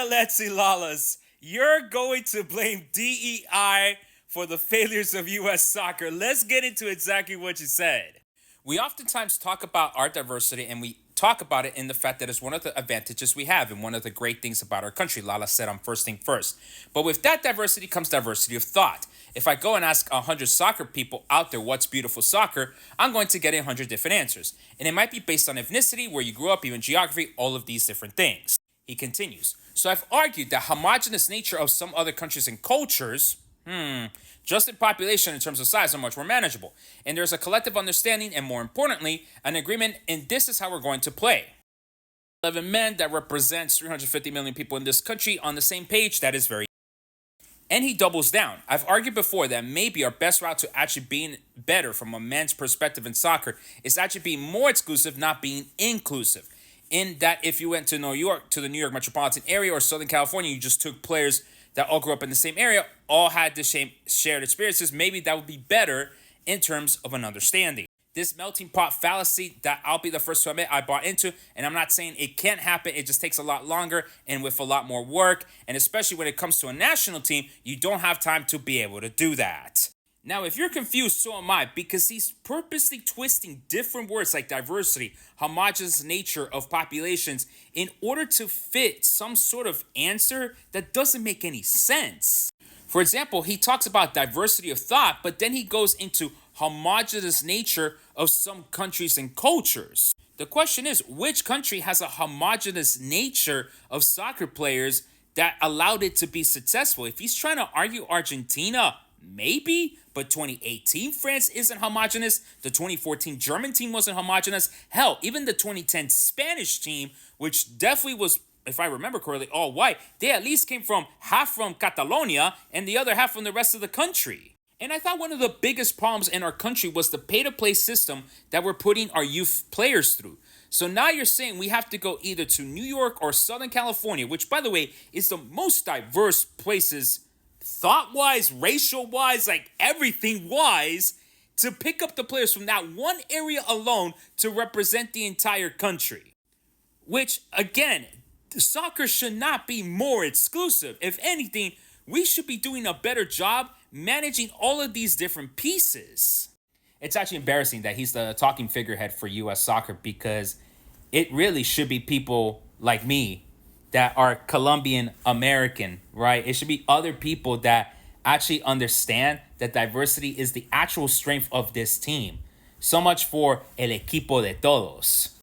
let's see, Lalas. You're going to blame DEI for the failures of U.S. soccer. Let's get into exactly what you said. We oftentimes talk about our diversity, and we talk about it in the fact that it's one of the advantages we have and one of the great things about our country. Lala said on first thing first. But with that diversity comes diversity of thought. If I go and ask 100 soccer people out there what's beautiful soccer, I'm going to get 100 different answers. And it might be based on ethnicity, where you grew up, even geography, all of these different things. He continues. So I've argued that homogenous nature of some other countries and cultures, just in population in terms of size, are much more manageable. And there's a collective understanding and, more importantly, an agreement, and this is how we're going to play. 11 men that represents 350 million people in this country on the same page. That is very. And he doubles down. I've argued before that maybe our best route to actually being better from a man's perspective in soccer is actually being more exclusive, not being inclusive. In that if you went to New York, to the New York metropolitan area or Southern California, you just took players that all grew up in the same area, all had the same shared experiences, maybe that would be better in terms of an understanding. This melting pot fallacy that I'll be the first to admit I bought into, and I'm not saying it can't happen, it just takes a lot longer and with a lot more work, and especially when it comes to a national team, you don't have time to be able to do that. Now, if you're confused, so am I, because he's purposely twisting different words like diversity, homogeneous nature of populations, in order to fit some sort of answer that doesn't make any sense. For example, he talks about diversity of thought, but then he goes into homogeneous nature of some countries and cultures. The question is, which country has a homogeneous nature of soccer players that allowed it to be successful? If he's trying to argue Argentina, maybe, but 2018 France isn't homogenous. The 2014 German team wasn't homogenous. Hell, even the 2010 Spanish team, which definitely was, if I remember correctly, all white, they at least came from half from Catalonia and the other half from the rest of the country. And I thought one of the biggest problems in our country was the pay-to-play system that we're putting our youth players through. So now you're saying we have to go either to New York or Southern California, which, by the way, is the most diverse places thought-wise, racial-wise, like everything-wise, to pick up the players from that one area alone to represent the entire country. Which, again, soccer should not be more exclusive. If anything, we should be doing a better job managing all of these different pieces. It's actually embarrassing that he's the talking figurehead for U.S. soccer, because it really should be people like me that are Colombian American, right? It should be other people that actually understand that diversity is the actual strength of this team. So much for el Equipo de Todos.